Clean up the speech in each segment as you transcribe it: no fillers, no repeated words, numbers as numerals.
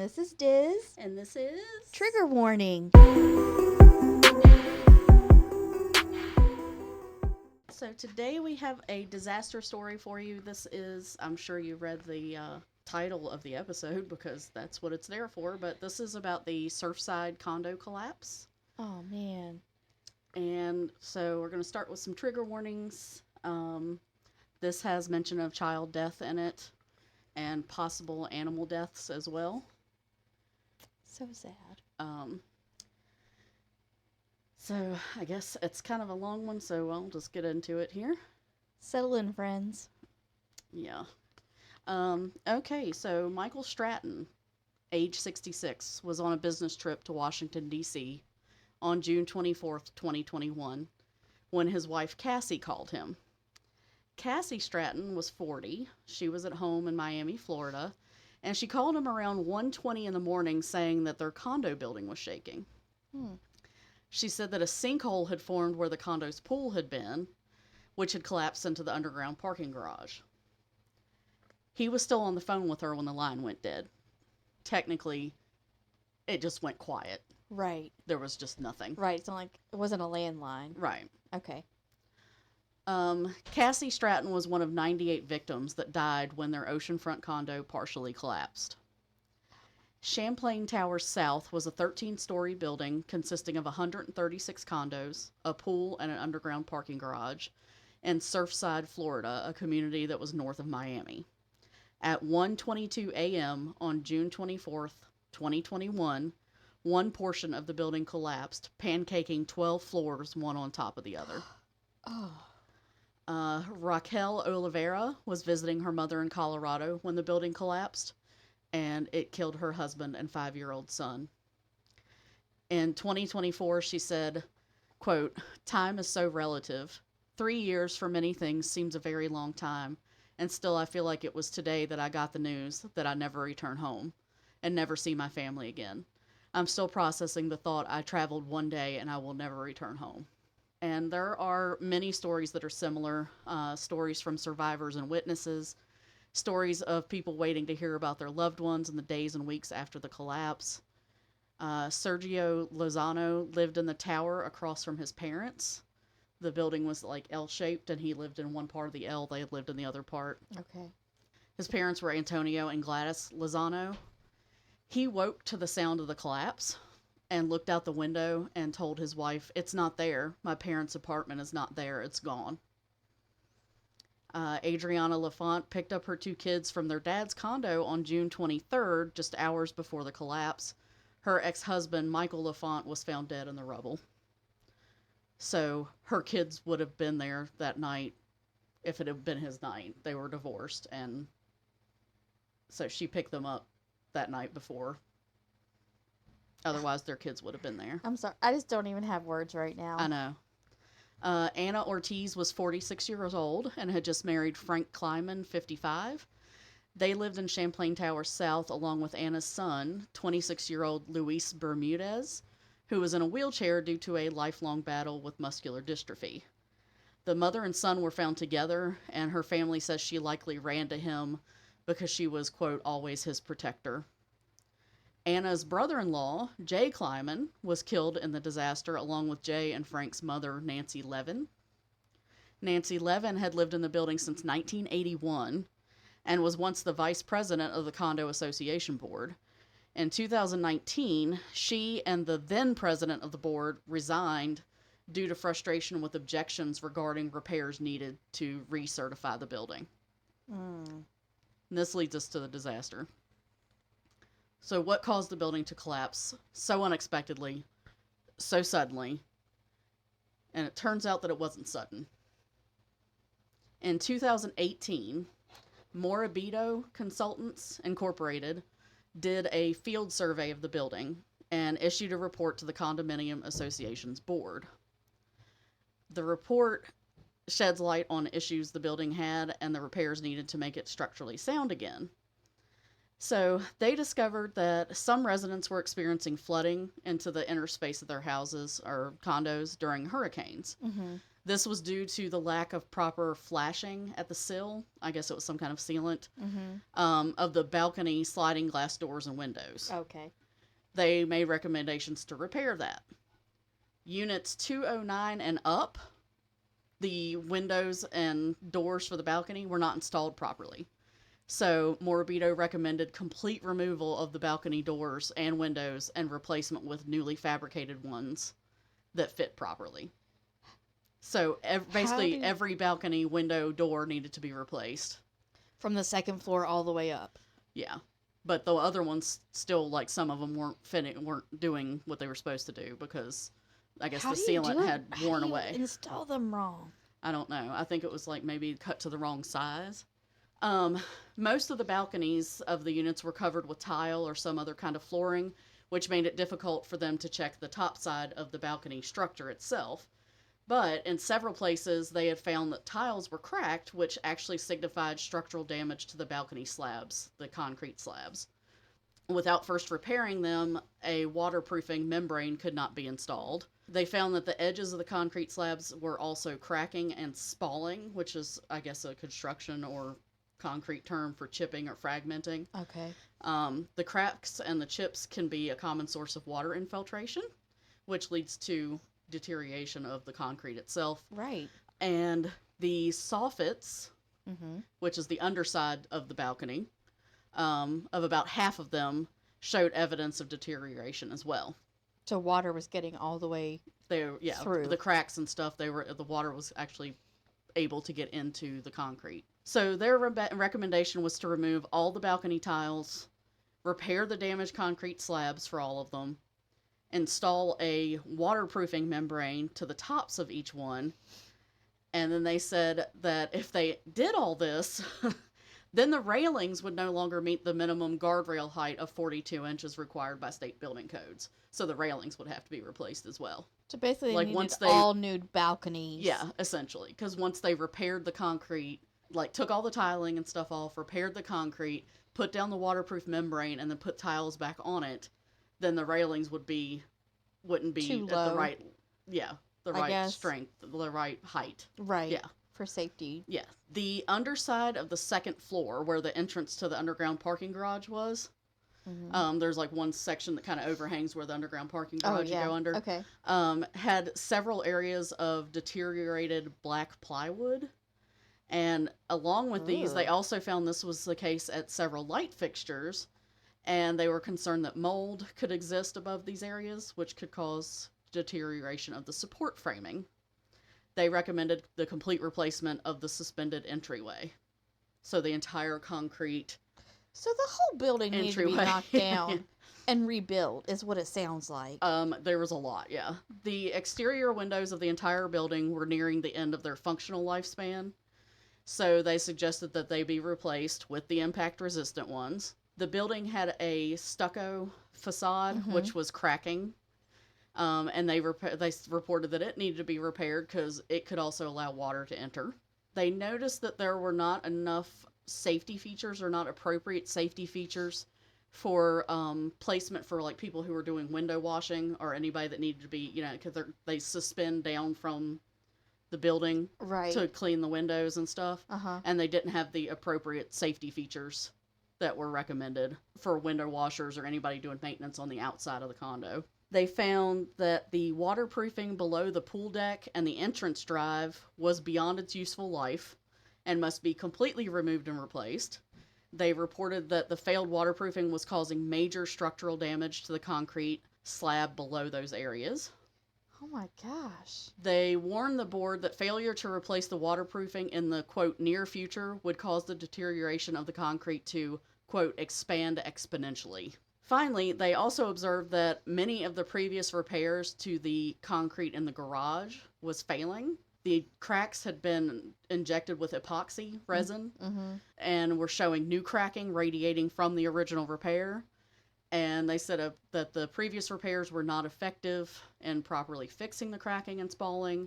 this is Diz. And this is... Trigger warning. So today we have a disaster story for you. This is, I'm sure you read the title of the episode because that's what it's there for, but this is about the Surfside condo collapse. Oh, man. And so we're going to start with some trigger warnings. This has mention of child death in it and possible animal deaths as well. So sad. So I guess it's kind of a long one, so I'll just get into it here. Settle in, friends. Yeah. Okay, so Michael Stratton, age 66, was on a business trip to Washington, D.C. on June 24th, 2021, when his wife Cassie called him. Cassie Stratton was 40. She was at home in Miami, Florida, and she called him around 1:20 in the morning saying that their condo building was shaking. She said that a sinkhole had formed where the condo's pool had been, which had collapsed into the underground parking garage. He was still on the phone with her when the line went dead. Technically, it just went quiet. Right. There was just nothing. Right. It's not like it wasn't a landline. Right. Okay. Cassie Stratton was one of 98 victims that died when their oceanfront condo partially collapsed. Champlain Towers South was a 13-story building consisting of 136 condos, a pool, and an underground parking garage in Surfside, Florida, a community that was north of Miami. At 1:22 a.m. on June 24th, 2021, one portion of the building collapsed, pancaking 12 floors, one on top of the other. Raquel Oliveira was visiting her mother in Colorado when the building collapsed, and it killed her husband and 5-year-old son. In 2024, she said, quote, "Time is so relative. 3 years for many things seems a very long time, and still I feel like it was today that I got the news that I never return home and never see my family again. I'm still processing the thought I traveled one day and I will never return home." And there are many stories that are similar, stories from survivors and witnesses, stories of people waiting to hear about their loved ones in the days and weeks after the collapse. Sergio Lozano lived in the tower across from his parents. The building was like L-shaped, and he lived in one part of the L. They lived in the other part. Okay. His parents were Antonio and Gladys Lozano. He woke to the sound of the collapse and looked out the window and told his wife, "It's not there. My parents' apartment is not there. It's gone." Adriana Lafont picked up her 2 kids from their dad's condo on June 23rd, just hours before the collapse. Her ex-husband, Michael Lafont, was found dead in the rubble. So her kids would have been there that night if it had been his night. They were divorced, and so she picked them up that night before. Otherwise, their kids would have been there. I'm sorry. I just don't even have words right now. I know. Anna Ortiz was 46 years old and had just married Frank Kleiman, 55. They lived in Champlain Towers South along with Anna's son, 26-year-old Luis Bermudez, who was in a wheelchair due to a lifelong battle with muscular dystrophy. The mother and son were found together, and her family says she likely ran to him because she was, quote, always his protector. Anna's brother-in-law, Jay Kleiman, was killed in the disaster along with Jay and Frank's mother, Nancy Levin. Nancy Levin had lived in the building since 1981 and was once the vice president of the Condo Association Board. In 2019, she and the then president of the board resigned due to frustration with objections regarding repairs needed to recertify the building. And this leads us to the disaster. So what caused the building to collapse so unexpectedly, so suddenly? And it turns out that it wasn't sudden. In 2018, Morabito Consultants Incorporated did a field survey of the building and issued a report to the Condominium Association's board. The report sheds light on issues the building had and the repairs needed to make it structurally sound again. So they discovered that some residents were experiencing flooding into the inner space of their houses or condos during hurricanes. This was due to the lack of proper flashing at the sill. I guess it was some kind of sealant of the balcony sliding glass doors and windows. Okay. They made recommendations to repair that. Units 209 and up, the windows and doors for the balcony were not installed properly. So Morabito recommended complete removal of the balcony doors and windows and replacement with newly fabricated ones that fit properly. So basically every balcony window door needed to be replaced. From the second floor all the way up. Yeah. But the other ones still, like, some of them weren't doing what they were supposed to do because I guess the sealant had worn away. Install them wrong. I don't know. I think it was like maybe cut to the wrong size. Most of the balconies of the units were covered with tile or some other kind of flooring, which made it difficult for them to check the top side of the balcony structure itself. But in several places, they had found that tiles were cracked, which actually signified structural damage to the balcony slabs, the concrete slabs. Without first repairing them, a waterproofing membrane could not be installed. They found that the edges of the concrete slabs were also cracking and spalling, which is, I guess, a construction or concrete term for chipping or fragmenting. Okay. The cracks and the chips can be a common source of water infiltration, which leads to deterioration of the concrete itself. Right. And the soffits, which is the underside of the balcony, of about half of them showed evidence of deterioration as well. So water was getting all the way through. The cracks and stuff, the water was actually able to get into the concrete. So their recommendation was to remove all the balcony tiles, repair the damaged concrete slabs for all of them, install a waterproofing membrane to the tops of each one, and then they said that if they did all this, then the railings would no longer meet the minimum guardrail height of 42 inches required by state building codes. So the railings would have to be replaced as well. So basically, like needed all new balconies. Yeah, essentially. Because once they repaired the concrete, like took all the tiling and stuff off, repaired the concrete, put down the waterproof membrane, and then put tiles back on it, then the railings wouldn't be too at low. the right strength, the right height. Right. Yeah. For safety. Yeah. The underside of the second floor, where the entrance to the underground parking garage was, there's like one section that kind of overhangs where the underground parking garage you go under. Okay. Had several areas of deteriorated black plywood. And along with these, they also found this was the case at several light fixtures. And they were concerned that mold could exist above these areas, which could cause deterioration of the support framing. They recommended the complete replacement of the suspended entryway. So the entire concrete So the whole building needed to be knocked down and rebuilt, is what it sounds like. There was a lot, yeah. The exterior windows of the entire building were nearing the end of their functional lifespan. So they suggested that they be replaced with the impact-resistant ones. The building had a stucco facade, which was cracking. And they reported that it needed to be repaired because it could also allow water to enter. They noticed that there were not enough safety features or not appropriate safety features for placement for like people who were doing window washing or anybody that needed to be, because they suspend down from the building to clean the windows and stuff. And they didn't have the appropriate safety features that were recommended for window washers or anybody doing maintenance on the outside of the condo. They found that the waterproofing below the pool deck and the entrance drive was beyond its useful life and must be completely removed and replaced. They reported that the failed waterproofing was causing major structural damage to the concrete slab below those areas. Oh my gosh. They warned the board that failure to replace the waterproofing in the, quote, near future would cause the deterioration of the concrete to, quote, expand exponentially. Finally, they also observed that many of the previous repairs to the concrete in the garage was failing. The cracks had been injected with epoxy resin and were showing new cracking radiating from the original repair. And they said that the previous repairs were not effective in properly fixing the cracking and spalling.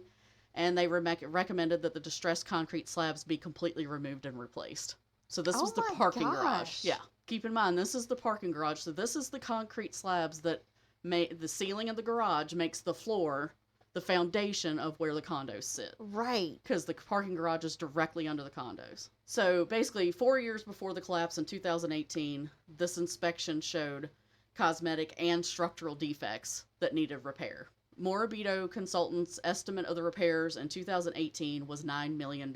And they recommended that the distressed concrete slabs be completely removed and replaced. So this was the parking garage. Yeah. Keep in mind, this is the parking garage. So this is the concrete slabs that the ceiling of the garage makes the floor the foundation of where the condos sit. Right. Because the parking garage is directly under the condos. So basically, 4 years before the collapse in 2018, this inspection showed cosmetic and structural defects that needed repair. Morabito Consultants' estimate of the repairs in 2018 was $9 million.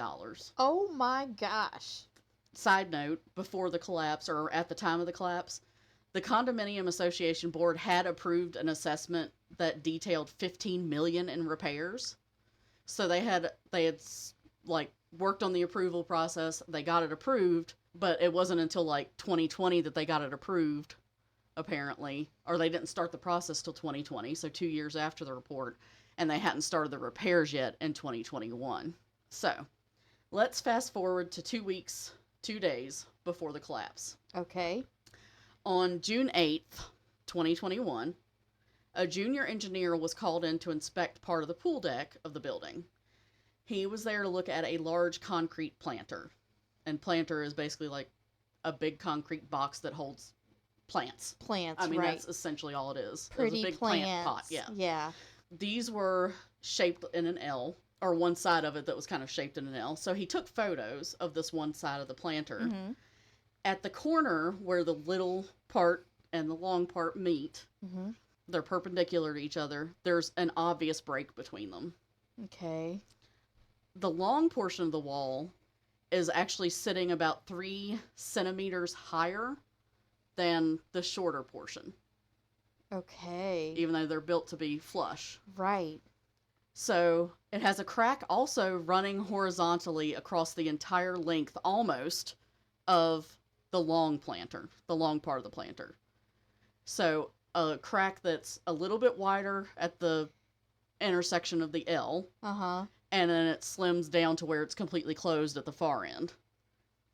Oh my gosh. Side note, before the collapse, or at the time of the collapse, the Condominium Association Board had approved an assessment that detailed $15 million in repairs. So they had like worked on the approval process. They got it approved, but it wasn't until like 2020 that they got it approved, apparently, or they didn't start the process till 2020, so 2 years after the report, and they hadn't started the repairs yet in 2021. So let's fast forward to 2 weeks, 2 days before the collapse. Okay. On June 8th, 2021, a junior engineer was called in to inspect part of the pool deck of the building. He was there to look at a large concrete planter. And planter is basically like a big concrete box that holds plants. Plants, I mean, right. that's essentially all it is. Pretty It was a big plants. plant pot, yeah. Yeah. These were shaped in an L, or one side of it that was kind of shaped in an L. So he took photos of this one side of the planter. Mm-hmm. At the corner where the little part and the long part meet, Mm-hmm. they're perpendicular to each other, there's an obvious break between them. Okay. The long portion of the wall is actually sitting about 3 centimeters higher than the shorter portion. Okay. Even though they're built to be flush. Right. So it has a crack also running horizontally across the entire length, almost, of the long planter, the long part of the planter. So a crack that's a little bit wider at the intersection of the L, Uh-huh. and then it slims down to where it's completely closed at the far end.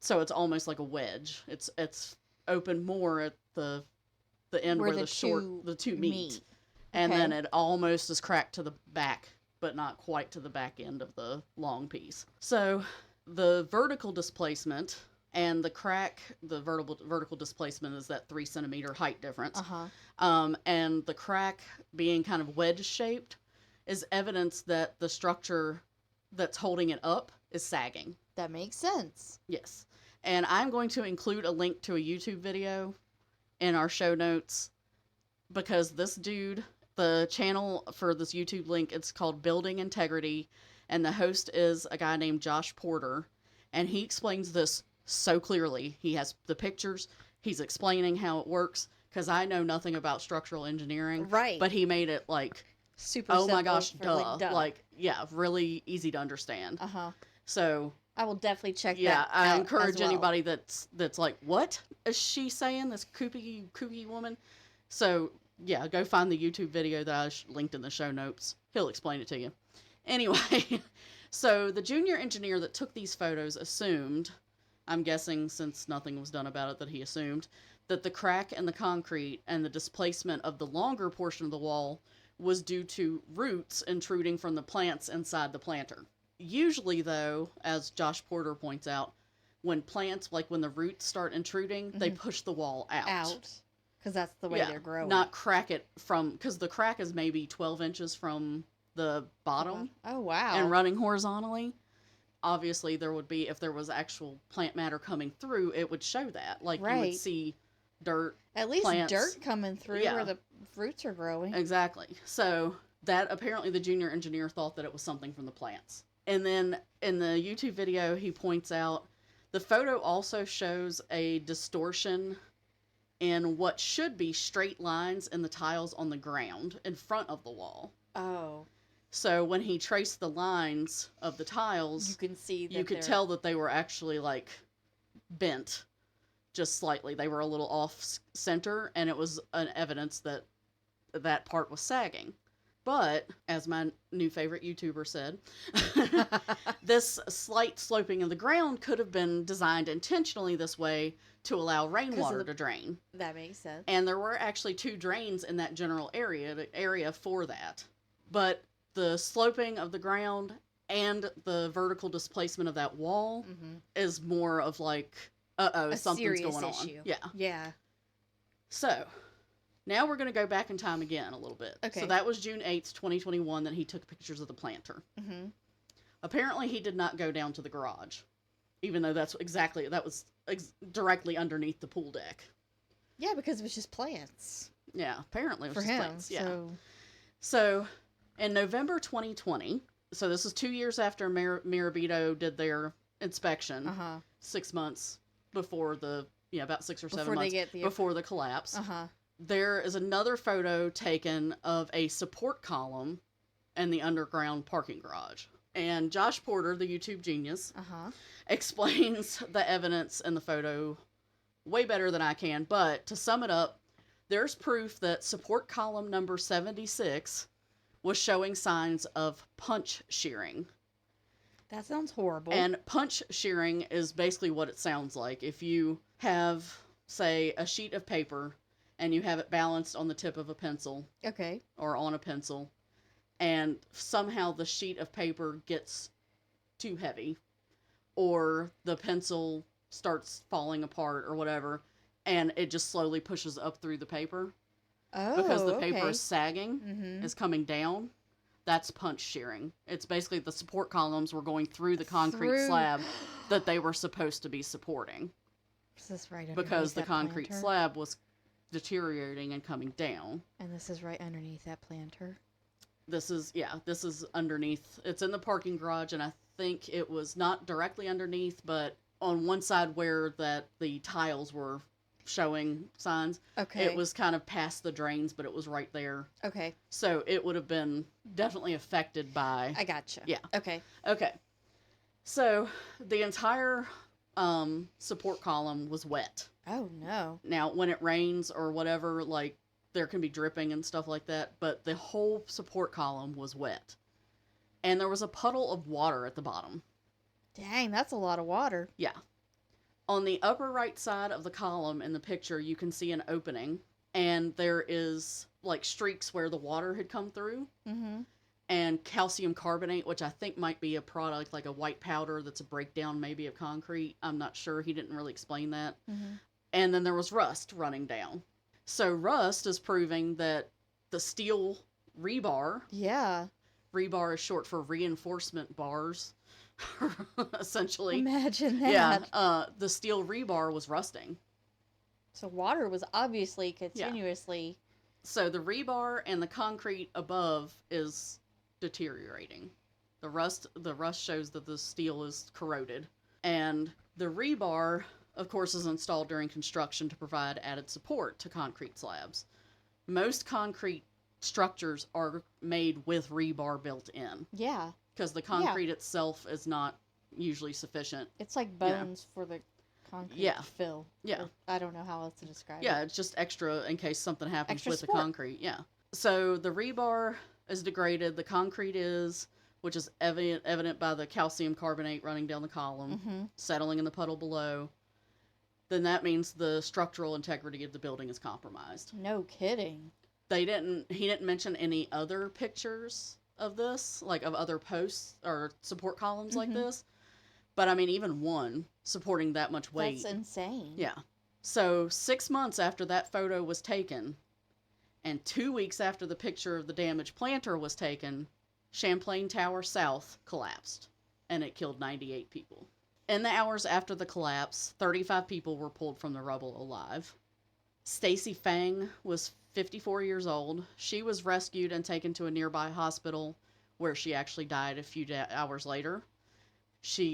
So it's almost like a wedge. It's open more at the end where the two meet. And Okay. then it almost is cracked to the back, but not quite to the back end of the long piece. So the vertical displacement and the crack, the vertical displacement is that 3 centimeter height difference. Uh-huh. And the crack being kind of wedge shaped is evidence that the structure that's holding it up is sagging. That makes sense. Yes. And I'm going to include a link to a YouTube video in our show notes, because this dude, the channel for this YouTube link, it's called Building Integrity, and the host is a guy named Josh Porter, and he explains this so clearly. He has the pictures, he's explaining how it works, because I know nothing about structural engineering. Right. But he made it like, Super oh my simple gosh, for, duh. duh. Like, yeah, really easy to understand. Uh-huh. So I will definitely check yeah, that out I as encourage well. anybody that's like, what is she saying, this kooky woman? So yeah, go find the YouTube video that I linked in the show notes. He'll explain it to you. Anyway, so the junior engineer that took these photos assumed, I'm guessing since nothing was done about it, that he assumed that the crack in the concrete and the displacement of the longer portion of the wall was due to roots intruding from the plants inside the planter. Usually, though, as Josh Porter points out, when plants, like when the roots start intruding, they push the wall out. Because that's the way they're growing. Not crack it from, because the crack is maybe 12 inches from the bottom Oh, wow. and running horizontally. Obviously, there would be, if there was actual plant matter coming through, it would show that. Like, you Right. would see dirt. At least plants. dirt coming through Yeah. where the roots are growing. Exactly. So that apparently the junior engineer thought that it was something from the plants. And then in the YouTube video, he points out the photo also shows a distortion in what should be straight lines in the tiles on the ground in front of the wall. Oh. So when he traced the lines of the tiles, You can see that you could tell that they were actually like bent just slightly. They were a little off center, and it was an evidence that that part was sagging. But, as my new favorite YouTuber said, this slight sloping of the ground could have been designed intentionally this way to allow rainwater to drain. That makes sense. And there were actually 2 drains in that general area for that. But the sloping of the ground and the vertical displacement of that wall is more of like, something's going on. Issue. Yeah. Yeah. So, Now we're going to go back in time again a little bit. Okay. So that was June 8th, 2021 that he took pictures of the planter. Mm-hmm. Apparently he did not go down to the garage, even though that was directly underneath the pool deck. Yeah, because it was just plants. Yeah, apparently it was for just him. plants. Yeah. So in November 2020, so this is 2 years after Mirabito did their inspection, 6 months before about 6 or 7 months before the collapse. There is another photo taken of a support column in the underground parking garage. And Josh Porter, the YouTube genius, explains the evidence in the photo way better than I can. But to sum it up, there's proof that support column number 76 was showing signs of punch shearing. That sounds horrible. And punch shearing is basically what it sounds like. If you have, say, a sheet of paper and you have it balanced on the tip of a pencil. Okay. Or on a pencil. And somehow the sheet of paper gets too heavy. Or the pencil starts falling apart or whatever. And it just slowly pushes up through the paper. Oh, because the paper is sagging, is coming down. That's punch shearing. It's basically the support columns were going through the concrete slab that they were supposed to be supporting. Is this right underneath because the that concrete planter? slab was deteriorating and coming down. And this is right underneath that planter? This is underneath. It's in the parking garage, and I think it was not directly underneath, but on one side where the tiles were showing signs. Okay. It was kind of past the drains, but it was right there. Okay. So it would have been definitely affected by... I gotcha. Yeah. Okay. Okay. So the entire support column was wet. Oh, no. Now, when it rains or whatever, like, there can be dripping and stuff like that, but the whole support column was wet. And there was a puddle of water at the bottom. Dang, that's a lot of water. Yeah. On the upper right side of the column in the picture, you can see an opening, and there is, like, streaks where the water had come through, and calcium carbonate, which I think might be a product, like a white powder that's a breakdown maybe of concrete. I'm not sure. He didn't really explain that. And then there was rust running down. So rust is proving that the steel rebar... Yeah. Rebar is short for reinforcement bars. Essentially. Imagine that. Yeah, the steel rebar was rusting. So water was obviously continuously... Yeah. So the rebar and the concrete above is deteriorating. The rust shows that the steel is corroded. And the rebar, of course, is installed during construction to provide added support to concrete slabs. Most concrete structures are made with rebar built in. Yeah. Because the concrete itself is not usually sufficient. It's like bones for the concrete to fill. Yeah. I don't know how else to describe it. Yeah, it's just extra in case something happens Extra with support. the concrete. Yeah. So the rebar is degraded. The concrete is, which is evident by the calcium carbonate running down the column, settling in the puddle below. Then that means the structural integrity of the building is compromised. No kidding. He didn't mention any other pictures of this, like of other posts or support columns like this. But I mean, even one supporting that much weight. That's insane. Yeah. So 6 months after that photo was taken, and 2 weeks after the picture of the damaged planter was taken, Champlain Towers South collapsed, and it killed 98 people. In the hours after the collapse, 35 people were pulled from the rubble alive. Stacy Fang was 54 years old. She was rescued and taken to a nearby hospital where she actually died a few hours later.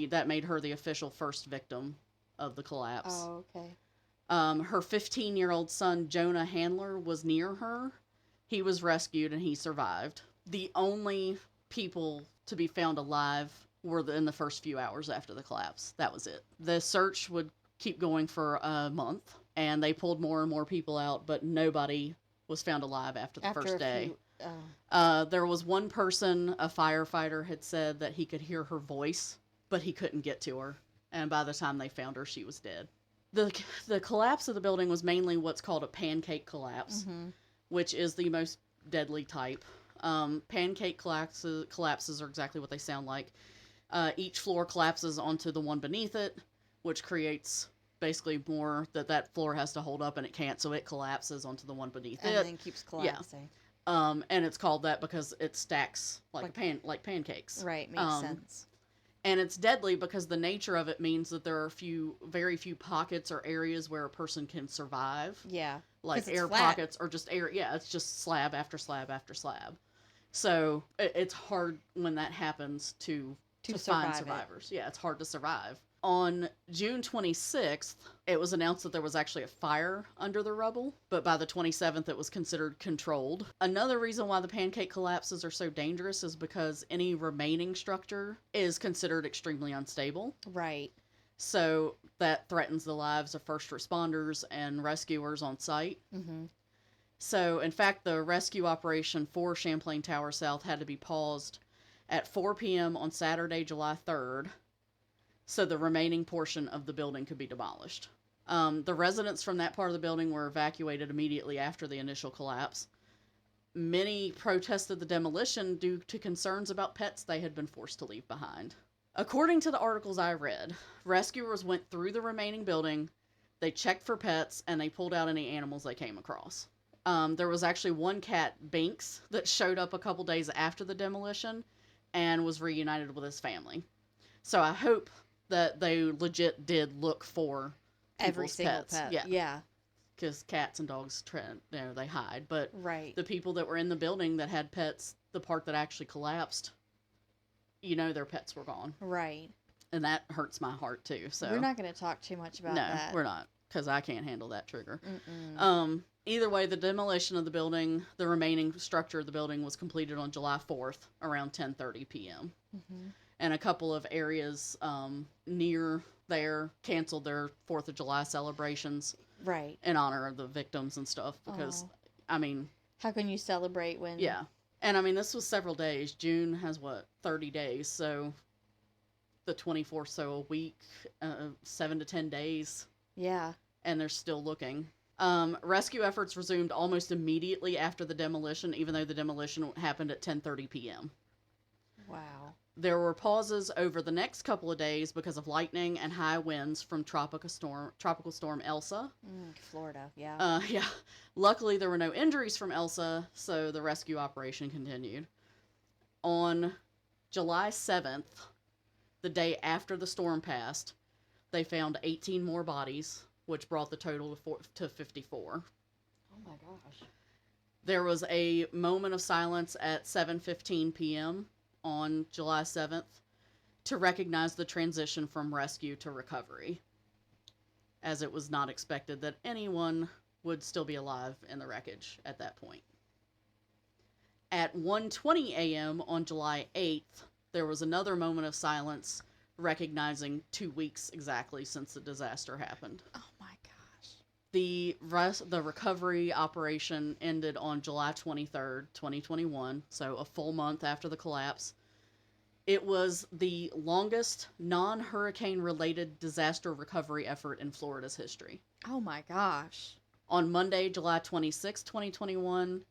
That made her the official first victim of the collapse. Oh, okay. Her 15-year-old son, Jonah Handler, was near her. He was rescued and he survived. The only people to be found alive were in the first few hours after the collapse. That was it. The search would keep going for a month, and they pulled more and more people out, but nobody was found alive after the first day. There was one person, a firefighter, had said that he could hear her voice, but he couldn't get to her. And by the time they found her, she was dead. The collapse of the building was mainly what's called a pancake collapse, which is the most deadly type. Pancake collapses are exactly what they sound like. Each floor collapses onto the one beneath it, which creates basically more that floor has to hold up and it can't, so it collapses onto the one beneath and it. then keeps collapsing. And it's called that because it stacks like pancakes. Right, makes sense. And it's deadly because the nature of it means that there are very few pockets or areas where a person can survive. Yeah. Like air pockets or just air. Yeah, it's just slab after slab after slab. So it's hard when that happens to find survivors. Yeah, it's hard to survive. On June 26th, it was announced that there was actually a fire under the rubble, but by the 27th, it was considered controlled. Another reason why the pancake collapses are so dangerous is because any remaining structure is considered extremely unstable. Right. So that threatens the lives of first responders and rescuers on site. Mm-hmm. So, in fact, the rescue operation for Champlain Towers South had to be paused at 4 p.m. on Saturday, July 3rd, so the remaining portion of the building could be demolished. The residents from that part of the building were evacuated immediately after the initial collapse. Many protested the demolition due to concerns about pets they had been forced to leave behind. According to the articles I read, rescuers went through the remaining building, they checked for pets, and they pulled out any animals they came across. There was actually one cat, Binks, that showed up a couple days after the demolition and was reunited with his family. So I hope that they legit did look for every single pets. pet. Yeah. Yeah. Because cats and dogs, they hide. But right. The people that were in the building that had pets, the part that actually collapsed, their pets were gone. Right. And that hurts my heart, too. So we're not going to talk too much about that. No, we're not. Because I can't handle that trigger. Mm-mm. Either way, the demolition of the building, the remaining structure of the building, was completed on July 4th around 10:30 p.m. Mm-hmm. And a couple of areas near there canceled their 4th of July celebrations. Right. In honor of the victims and stuff. Because, how can you celebrate when... Yeah. And, this was several days. June has, 30 days. So, the 24th, so a week, 7 to 10 days. Yeah. And they're still looking. Rescue efforts resumed almost immediately after the demolition, even though the demolition happened at 10:30 p.m. Wow. There were pauses over the next couple of days because of lightning and high winds from tropical storm Elsa. Florida, yeah. Yeah. Luckily, there were no injuries from Elsa, so the rescue operation continued. On July 7th, the day after the storm passed, they found 18 more bodies, which brought the total to 54. Oh my gosh. There was a moment of silence at 7:15 p.m. on July 7th to recognize the transition from rescue to recovery, as it was not expected that anyone would still be alive in the wreckage at that point. At 1:20 a.m. on July 8th, there was another moment of silence recognizing 2 weeks exactly since the disaster happened. Oh my gosh. The recovery operation ended on July 23rd, 2021, so a full month after the collapse. It was the longest non-hurricane related disaster recovery effort in Florida's history. Oh my gosh. On Monday, July 26, 2021,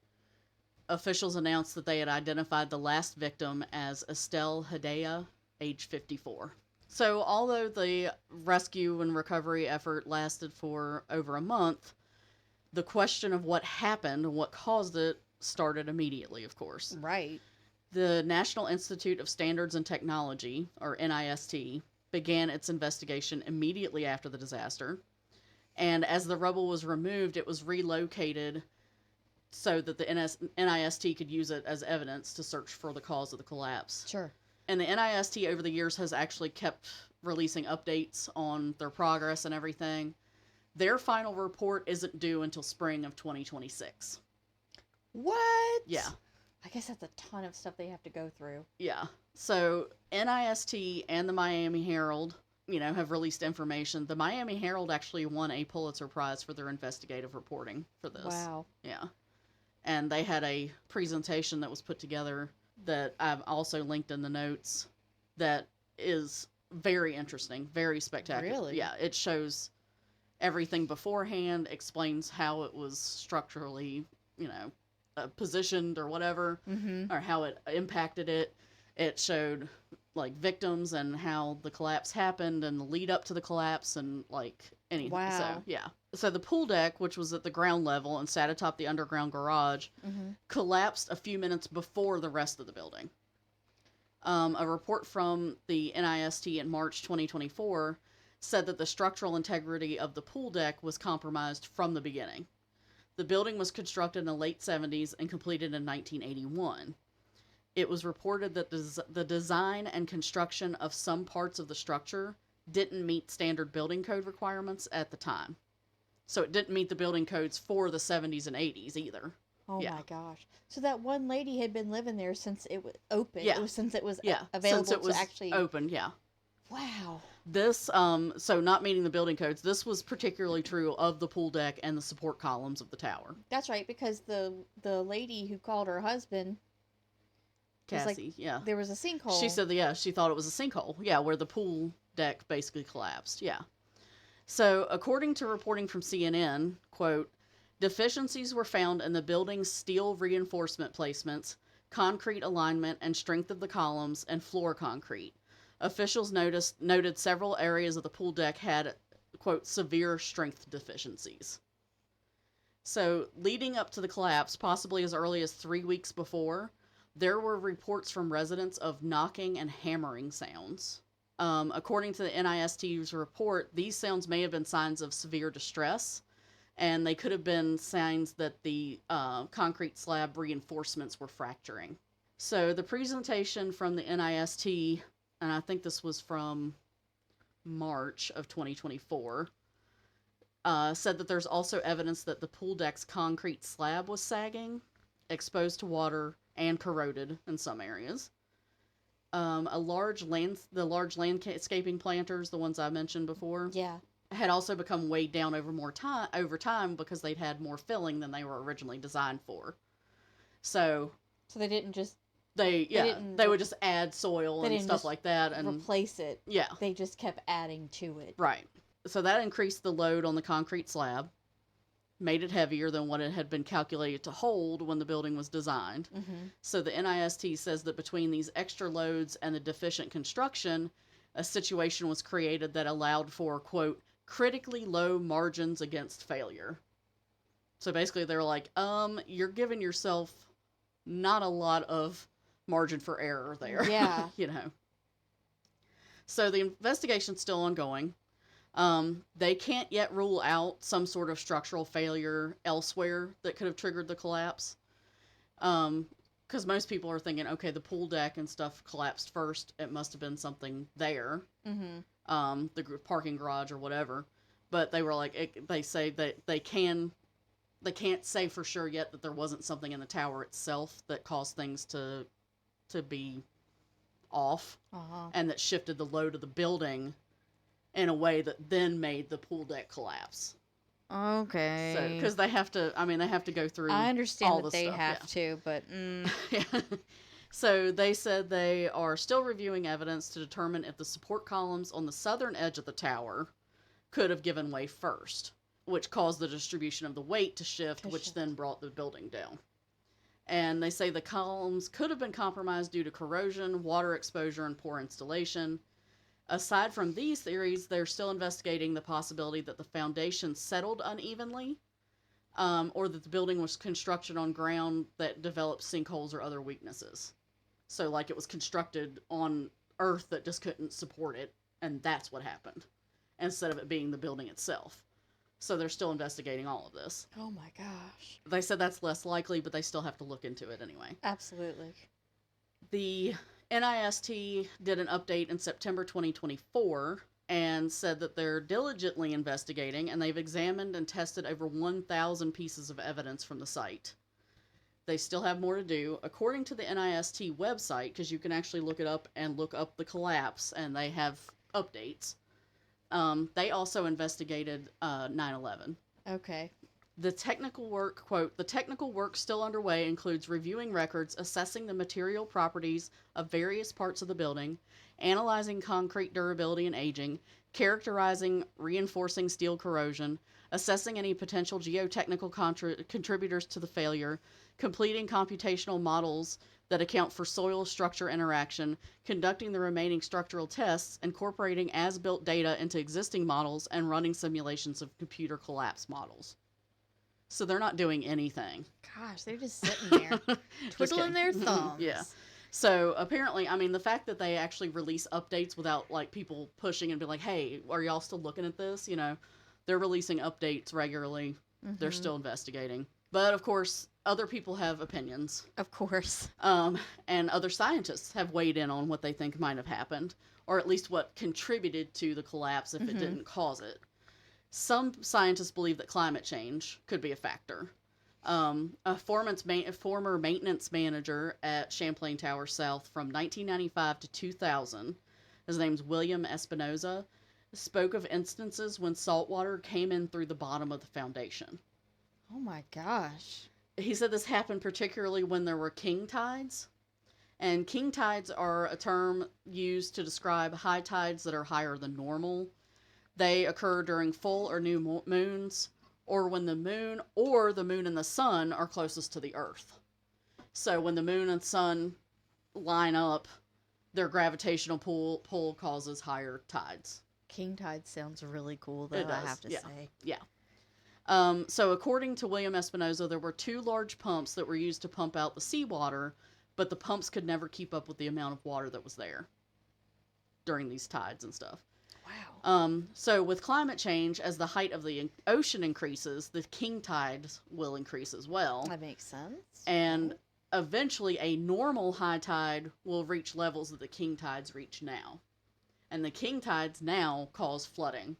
officials announced that they had identified the last victim as Estelle Hedaya, age 54. So, although the rescue and recovery effort lasted for over a month, the question of what happened and what caused it started immediately, of course. Right. The National Institute of Standards and Technology, or NIST, began its investigation immediately after the disaster. And as the rubble was removed, it was relocated so that the NIST could use it as evidence to search for the cause of the collapse. Sure. And the NIST over the years has actually kept releasing updates on their progress and everything. Their final report isn't due until spring of 2026. What? Yeah. I guess that's a ton of stuff they have to go through. Yeah. So NIST and the Miami Herald, have released information. The Miami Herald actually won a Pulitzer Prize for their investigative reporting for this. Wow. Yeah. And they had a presentation that was put together that I've also linked in the notes that is very interesting, very spectacular. Really? Yeah, it shows everything beforehand, explains how it was structurally, positioned or whatever, or how it impacted it. It showed, victims and how the collapse happened and the lead up to the collapse and, anything. Wow. So, yeah. So the pool deck, which was at the ground level and sat atop the underground garage, collapsed a few minutes before the rest of the building. A report from the NIST in March 2024 said that the structural integrity of the pool deck was compromised from the beginning. The building was constructed in the late 70s and completed in 1981. It was reported that the design and construction of some parts of the structure didn't meet standard building code requirements at the time. So it didn't meet the building codes for the 70s and 80s either. Oh my gosh. So that one lady had been living there since it was open. Yeah. It was since it was Since available it was to actually open, yeah. Wow. This, so not meeting the building codes, this was particularly true of the pool deck and the support columns of the tower. That's right, because the lady who called her husband, Cassie, yeah. there was a sinkhole. She said, she thought it was a sinkhole. Yeah, where the pool deck basically collapsed. Yeah. So, according to reporting from CNN, quote, deficiencies were found in the building's steel reinforcement placements, concrete alignment and strength of the columns, and floor concrete. Officials noted several areas of the pool deck had, quote, severe strength deficiencies. So, leading up to the collapse, possibly as early as 3 weeks before, there were reports from residents of knocking and hammering sounds. According to the NIST's report, these sounds may have been signs of severe distress, and they could have been signs that the concrete slab reinforcements were fracturing. So the presentation from the NIST, and I think this was from March of 2024, said that there's also evidence that the pool deck's concrete slab was sagging, exposed to water, and corroded in some areas. The large landscaping planters, the ones I mentioned before, had also become weighed down over time because they'd had more filling than they were originally designed for. So they didn't just they would just add soil and stuff like that and replace it. Yeah, they just kept adding to it. Right. So that increased the load on the concrete slab, made it heavier than what it had been calculated to hold when the building was designed. So the NIST says that between these extra loads and the deficient construction, a situation was created that allowed for, quote, critically low margins against failure. So basically they were like, you're giving yourself not a lot of margin for error there. Yeah. So the investigation's still ongoing. They can't yet rule out some sort of structural failure elsewhere that could have triggered the collapse. Because most people are thinking, okay, the pool deck and stuff collapsed first. It must have been something there. The parking garage or whatever. But they were like, they say that they can't say for sure yet that there wasn't something in the tower itself that caused things to be off. And that shifted the load of the building in a way that then made the pool deck collapse. Okay. So, because they have to go through. I understand all that the they stuff, have to, but. Yeah. So they said they are still reviewing evidence to determine if the support columns on the southern edge of the tower could have given way first, which caused the distribution of the weight to shift, which then brought the building down. And they say the columns could have been compromised due to corrosion, water exposure, and poor installation. Aside from these theories, they're still investigating the possibility that the foundation settled unevenly, or that the building was constructed on ground that developed sinkholes or other weaknesses. So, like, it was constructed on earth that just couldn't support it, and that's what happened, instead of it being the building itself. So they're still investigating all of this. Oh my gosh. They said that's less likely, but they still have to look into it anyway. Absolutely. The NIST did an update in September 2024 and said that they're diligently investigating, and they've examined and tested over 1,000 pieces of evidence from the site. They still have more to do. According to the NIST website, because you can actually look it up and look up the collapse, and they have updates, they also investigated 9/11. Okay. The technical work, quote, the technical work still underway includes reviewing records, assessing the material properties of various parts of the building, analyzing concrete durability and aging, characterizing reinforcing steel corrosion, assessing any potential geotechnical contributors to the failure, completing computational models that account for soil structure interaction, conducting the remaining structural tests, incorporating as-built data into existing models, and running simulations of computer collapse models. So they're not doing anything. Gosh, they're just sitting there, twiddling their thumbs. Yeah. So apparently, I mean, the fact that they actually release updates without like people pushing and be like, "Hey, are y'all still looking at this?" You know, they're releasing updates regularly. Mm-hmm. They're still investigating, but of course, other people have opinions. Of course. And other scientists have weighed in on what they think might have happened, or at least what contributed to the collapse if it didn't cause it. Some scientists believe that climate change could be a factor. A former maintenance manager at Champlain Towers South from 1995 to 2000, his name's William Espinoza, spoke of instances when salt water came in through the bottom of the foundation. Oh my gosh. He said this happened particularly when there were king tides. And king tides are a term used to describe high tides that are higher than normal. They occur during full or new moons, or when the moon and the sun are closest to the earth. So when the moon and sun line up, their gravitational pull causes higher tides. King tide sounds really cool, though, I have to say. Yeah. So according to William Espinoza, there were 2 large pumps that were used to pump out the seawater, but the pumps could never keep up with the amount of water that was there during these tides and stuff. Wow. So with climate change, as the height of the ocean increases, the king tides will increase as well. That makes sense. And eventually a normal high tide will reach levels that the king tides reach now. And the king tides now cause flooding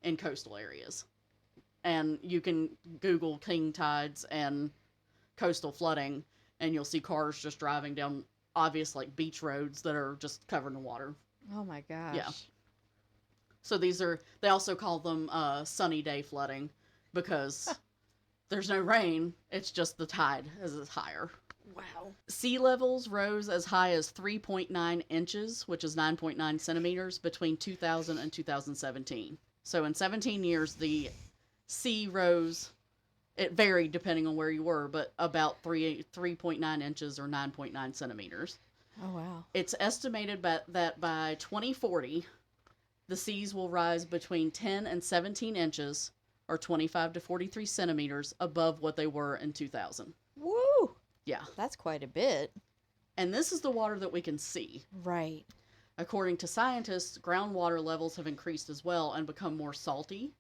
in coastal areas. And you can Google king tides and coastal flooding, and you'll see cars just driving down obvious like beach roads that are just covered in water. Oh my gosh. Yeah. So they also call them sunny day flooding because there's no rain. It's just the tide is higher. Wow. Sea levels rose as high as 3.9 inches, which is 9.9 centimeters, between 2000 and 2017. So in 17 years, the sea rose. It varied depending on where you were, but about 3.9 inches or 9.9 centimeters. Oh, wow. It's estimated that by 2040, the seas will rise between 10 and 17 inches, or 25 to 43 centimeters, above what they were in 2000. Woo! Yeah. That's quite a bit. And this is the water that we can see. Right. According to scientists, groundwater levels have increased as well and become more salty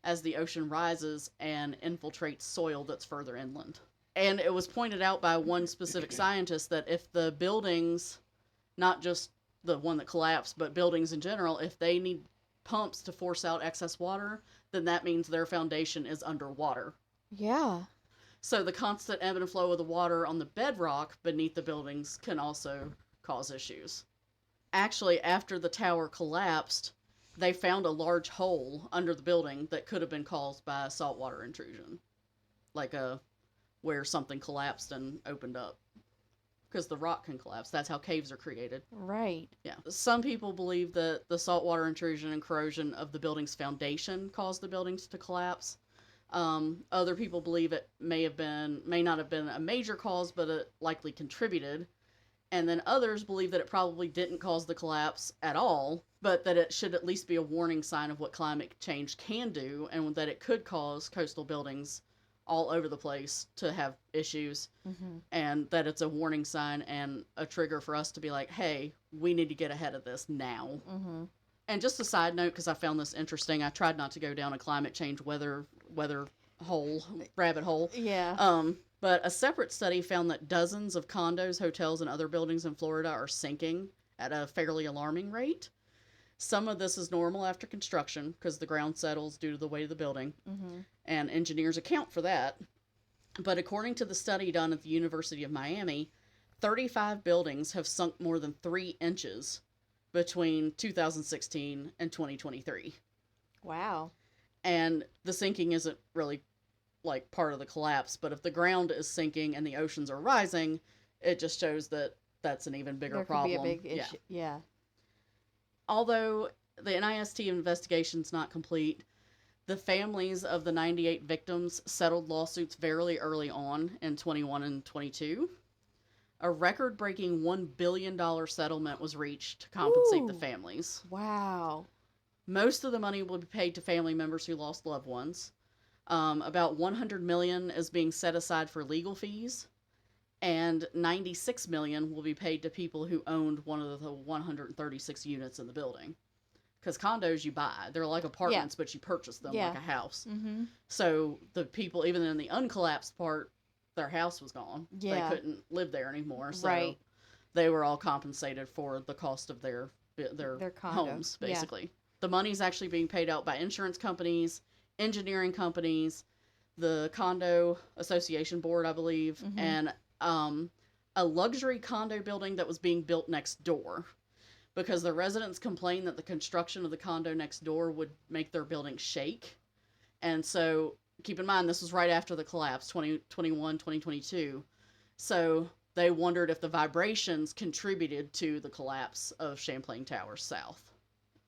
as the ocean rises and infiltrates soil that's further inland. And it was pointed out by one specific scientist that if the buildings, not just the one that collapsed, but buildings in general, if they need pumps to force out excess water, then that means their foundation is underwater. Yeah. So the constant ebb and flow of the water on the bedrock beneath the buildings can also cause issues. Actually, after the tower collapsed, they found a large hole under the building that could have been caused by a saltwater intrusion. Like where something collapsed and opened up. Because the rock can collapse. That's how caves are created. Right. Yeah. Some people believe that the saltwater intrusion and corrosion of the building's foundation caused the buildings to collapse. Other people believe it may not have been a major cause, but it likely contributed. And then others believe that it probably didn't cause the collapse at all, but that it should at least be a warning sign of what climate change can do, and that it could cause coastal buildings all over the place to have issues, and that it's a warning sign and a trigger for us to be like, hey, we need to get ahead of this now. And just a side note, because I found this interesting, I tried not to go down a climate change weather rabbit hole. Yeah. But a separate study found that dozens of condos, hotels, and other buildings in Florida are sinking at a fairly alarming rate. Some of this is normal after construction because the ground settles due to the weight of the building, and engineers account for that. But according to the study done at the University of Miami, 35 buildings have sunk more than 3 inches between 2016 and 2023. Wow. And the sinking isn't really like part of the collapse, but if the ground is sinking and the oceans are rising, it just shows that that's an even bigger problem. There could be a big issue. Yeah. Although the NIST investigation's not complete, the families of the 98 victims settled lawsuits very early on in 21 and 22. A record-breaking $1 billion settlement was reached to compensate the Ooh. families. Wow. Most of the money will be paid to family members who lost loved ones. About $100 million is being set aside for legal fees, and $96 million will be paid to people who owned one of the 136 units in the building. Because condos you buy, they're like apartments, but you purchase them like a house. Mm-hmm. So the people, even in the uncollapsed part, their house was gone. Yeah. They couldn't live there anymore. So they were all compensated for the cost of their homes, basically. Yeah. The money's actually being paid out by insurance companies, engineering companies, the Condo Association Board, I believe, and a luxury condo building that was being built next door. Because the residents complained that the construction of the condo next door would make their building shake. And so, keep in mind, this was right after the collapse, 2021, 2022. So, they wondered if the vibrations contributed to the collapse of Champlain Towers South.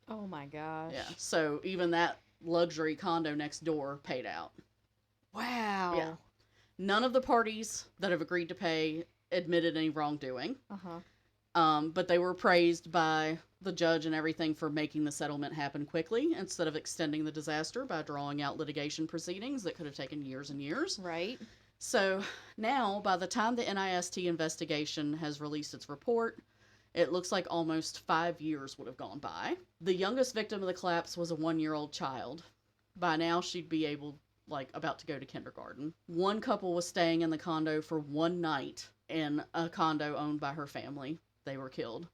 Oh my gosh. Yeah, so even that luxury condo next door paid out. Wow. Yeah. None of the parties that have agreed to pay admitted any wrongdoing. But they were praised by the judge and everything for making the settlement happen quickly instead of extending the disaster by drawing out litigation proceedings that could have taken years and years. Right. So now, by the time the NIST investigation has released its report, it looks like almost 5 years would have gone by. The youngest victim of the collapse was a 1-year-old child. By now, she'd be about to go to kindergarten. One couple was staying in the condo for one night in a condo owned by her family. They were killed.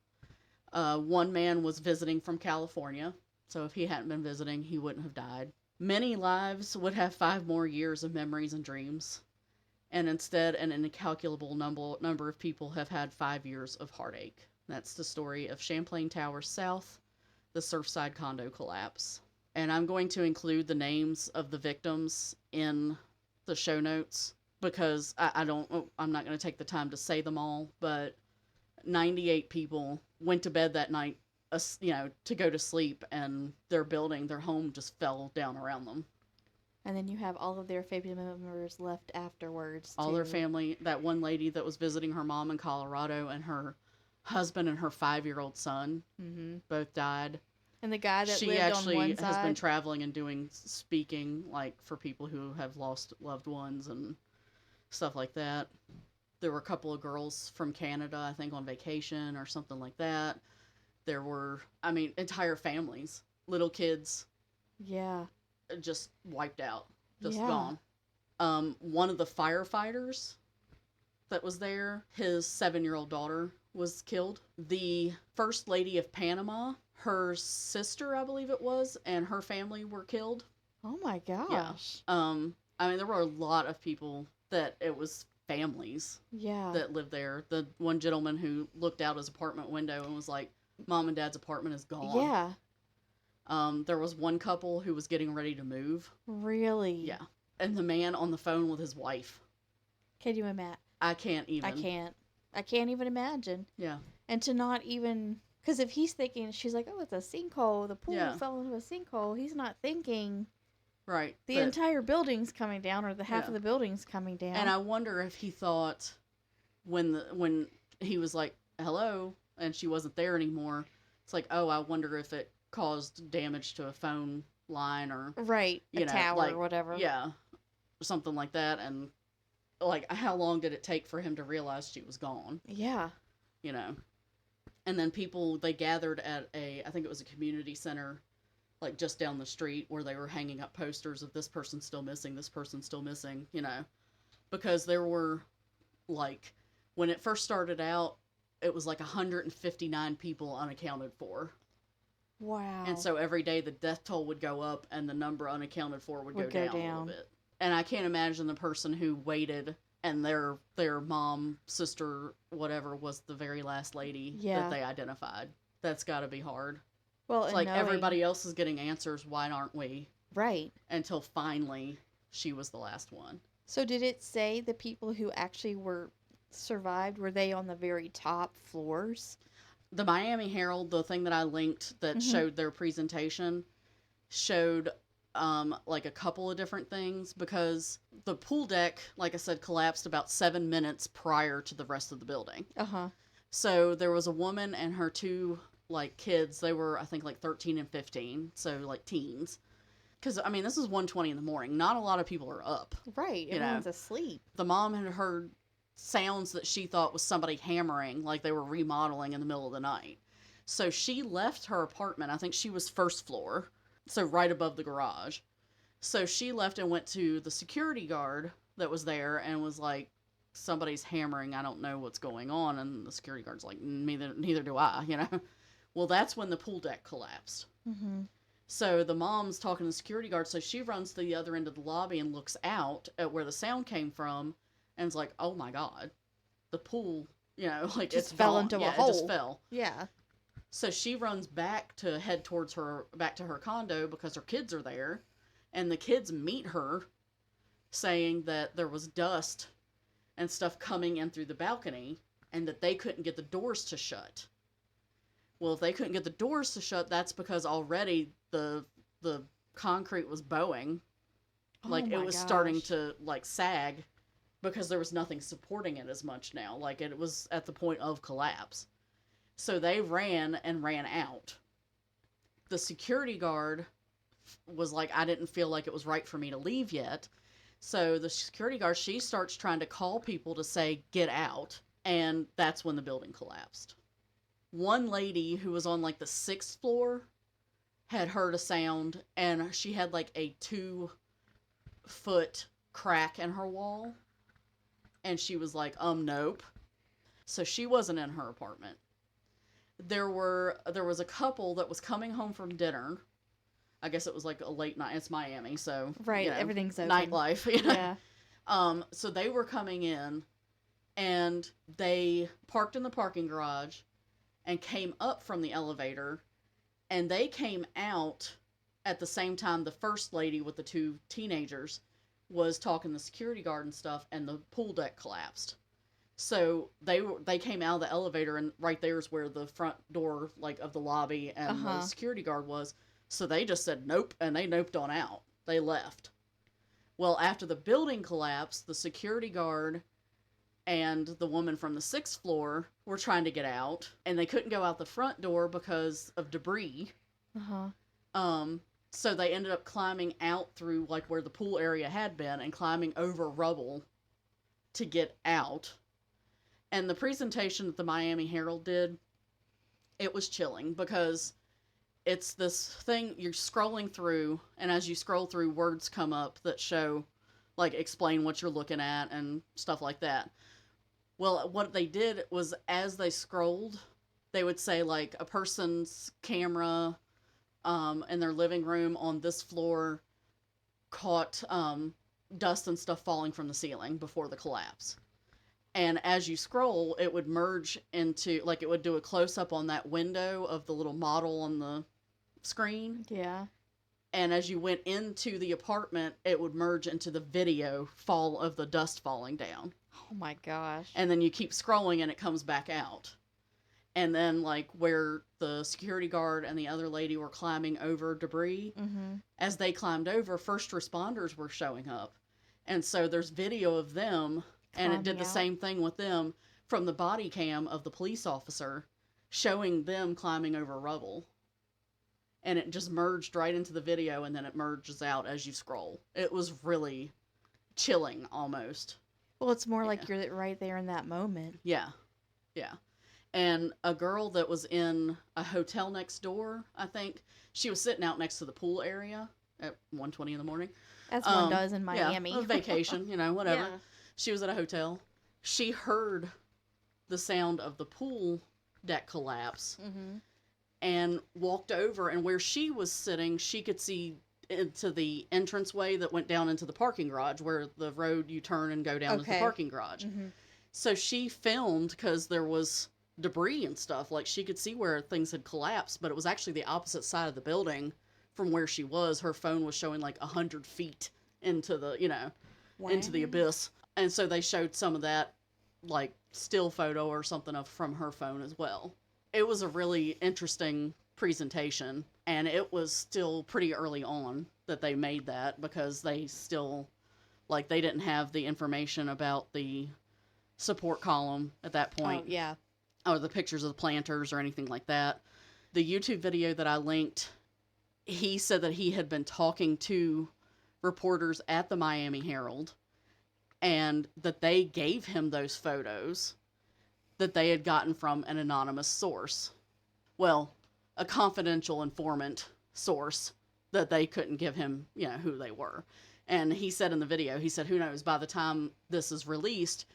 One man was visiting from California, so if he hadn't been visiting, he wouldn't have died. Many lives would have 5 more years of memories and dreams, and instead an incalculable number of people have had 5 years of heartache. That's the story of Champlain Towers South, the Surfside condo collapse. And I'm going to include the names of the victims in the show notes because I'm not going to take the time to say them all, but 98 people went to bed that night, to go to sleep, and their home just fell down around them. And then you have all of their family members left afterwards. All their family, that one lady that was visiting her mom in Colorado, and her husband and her 5-year-old son both died. And the guy that lived on one side, she actually has been traveling and doing speaking, for people who have lost loved ones and stuff like that. There were a couple of girls from Canada, I think, on vacation or something like that. There were, entire families, little kids. Yeah. Just wiped out. Just gone. One of the firefighters that was there, his 7-year-old daughter was killed. The First Lady of Panama, her sister, I believe it was, and her family were killed. Oh my gosh. Yeah. There were a lot of people that it was families that lived there. The one gentleman who looked out his apartment window and was like, Mom and Dad's apartment is gone. Yeah. There was one couple who was getting ready to move. Really? Yeah. And the man on the phone with his wife. Can you imagine? I can't even. I can't even imagine. Yeah. And to not even, because if he's thinking, she's like, oh, it's a sinkhole. The pool fell into a sinkhole. He's not thinking. Right. The entire building's coming down, or the half of the building's coming down. And I wonder if he thought when he was like, hello, and she wasn't there anymore, it's like, oh, I wonder if it caused damage to a phone line or a tower or whatever. Yeah. Something like that. And how long did it take for him to realize she was gone? Yeah. And then people, they gathered at I think it was a community center, just down the street, where they were hanging up posters of this person's still missing, because there were, when it first started out, it was 159 people unaccounted for. Wow. And so every day the death toll would go up and the number unaccounted for would go down a little bit. And I can't imagine the person who waited and their mom, sister, whatever, was the very last lady that they identified. That's got to be hard. Well, it's everybody else is getting answers. Why aren't we? Right. Until finally she was the last one. So did it say the people who actually survived, were they on the very top floors? The Miami Herald, the thing that I linked that showed their presentation, showed like a couple of different things, because the pool deck, like I said, collapsed about 7 minutes prior to the rest of the building. So there was a woman and her two like kids. They were, I think, like 13 and 15, so like teens. Because I mean, this is 1:20 in the morning. Not a lot of people are up. Right, everyone's asleep. The mom had heard sounds that she thought was somebody hammering, like they were remodeling in the middle of the night. So she left her apartment. I think she was first floor, so right above the garage. So she left and went to the security guard that was there and was like, somebody's hammering, I don't know what's going on. And the security guard's like, neither do I, you know. Well, that's when the pool deck collapsed. So the mom's talking to the security guard, so she runs to the other end of the lobby and looks out at where the sound came from, and is like, oh my God, the pool, you know, like just fell into a hole. It just fell. Yeah. So she runs back to head towards back to her condo because her kids are there, and the kids meet her saying that there was dust and stuff coming in through the balcony and that they couldn't get the doors to shut. Well, if they couldn't get the doors to shut, that's because already the concrete was bowing. Like, it was starting to, like, sag because there was nothing supporting it as much now. Like, it was at the point of collapse. So they ran out. The security guard was like, I didn't feel like it was right for me to leave yet. So the security guard, she starts trying to call people to say, get out. And that's when the building collapsed. One lady who was on like the 6th floor had heard a sound, and she had like a 2-foot crack in her wall. And she was like, nope. So she wasn't in her apartment. There was a couple that was coming home from dinner. I guess it was like a late night. It's Miami, so right, you know, everything's open. Nightlife. You know? Yeah. So they were coming in, and they parked in the parking garage, and came up from the elevator, and they came out at the same time the first lady with the 2 teenagers was talking to the security guard and stuff, and the pool deck collapsed. So they came out of the elevator, and right there is where the front door, like, of the lobby and the security guard was. So they just said nope, and they noped on out. They left. Well, after the building collapsed, the security guard and the woman from the 6th floor were trying to get out, and they couldn't go out the front door because of debris. So they ended up climbing out through, like, where the pool area had been, and climbing over rubble to get out. And the presentation that the Miami Herald did, it was chilling, because it's this thing you're scrolling through, and as you scroll through, words come up that show, like, explain what you're looking at and stuff like that. Well, what they did was, as they scrolled, they would say, like, a person's camera in their living room on this floor caught dust and stuff falling from the ceiling before the collapse. And as you scroll, it would merge into, like, it would do a close-up on that window of the little model on the screen. Yeah. And as you went into the apartment, it would merge into the video fall of the dust falling down. Oh my gosh. And then you keep scrolling and it comes back out. And then, like, where the security guard and the other lady were climbing over debris, as they climbed over, first responders were showing up. And so there's video of them, and it did the same thing with them from the body cam of the police officer, showing them climbing over rubble. And it just merged right into the video, and then it merges out as you scroll. It was really chilling, almost. Well, it's more like you're right there in that moment. Yeah. Yeah. And a girl that was in a hotel next door, I think, she was sitting out next to the pool area at 1:20 in the morning. As one does in Miami. Yeah, a vacation, you know, whatever. Yeah. She was at a hotel. She heard the sound of the pool deck collapse and walked over, and where she was sitting, she could see into the entranceway that went down into the parking garage, where the road you turn and go down to the parking garage. So she filmed, because there was debris and stuff, like, she could see where things had collapsed, but it was actually the opposite side of the building from where she was. Her phone was showing like 100 feet into the, you know, into the abyss. And so they showed some of that, like, still photo or something from her phone as well. It was a really interesting presentation. And it was still pretty early on that they made that, because they still, like, they didn't have the information about the support column at that point. Oh, yeah. Or the pictures of the planters or anything like that. The YouTube video that I linked, he said that he had been talking to reporters at the Miami Herald, and that they gave him those photos that they had gotten from an anonymous source. Well, a confidential informant source that they couldn't give him, who they were. And he said in the video, he said, who knows, by the time this is released,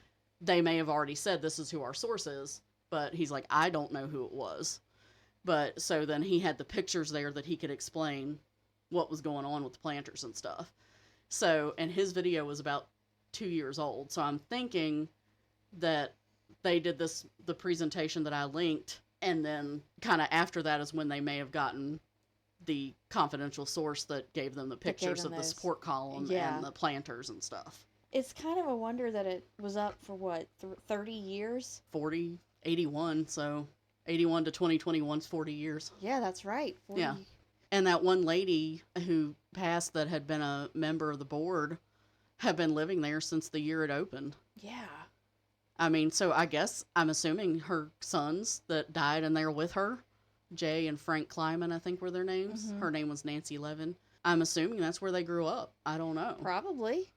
they may have already said this is who our source is. But he's like, I don't know who it was. But so then he had the pictures there that he could explain what was going on with the planters and stuff. So, and his video was about 2 years old. So I'm thinking that they did the presentation that I linked, and then kind of after that is when they may have gotten the confidential source that gave them the pictures of the support column and the planters and stuff. It's kind of a wonder that it was up for what, 30 years? 40, 81, so 81 to 2021 is 40 years. Yeah, that's right. 40. Yeah. And that one lady who passed that had been a member of the board had been living there since the year it opened. Yeah. I mean, so I guess I'm assuming her sons that died in there with her, Jay and Frank Kleiman, I think were their names. Mm-hmm. Her name was Nancy Levin. I'm assuming that's where they grew up. I don't know. Probably.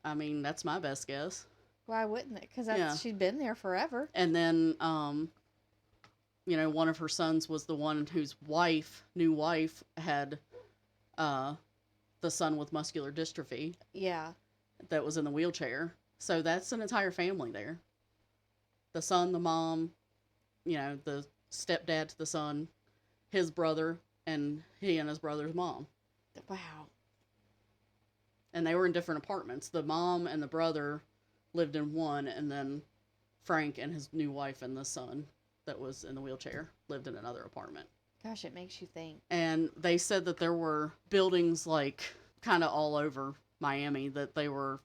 I mean, that's my best guess. Why wouldn't it? Because she'd been there forever. And then, one of her sons was the one whose new wife, had the son with muscular dystrophy. Yeah. That was in the wheelchair. So that's an entire family there. The son, the mom, the stepdad to the son, his brother, and he and his brother's mom. Wow. And they were in different apartments. The mom and the brother lived in one, and then Frank and his new wife and the son that was in the wheelchair lived in another apartment. Gosh, it makes you think. And they said that there were buildings, like, kind of all over Miami that they were,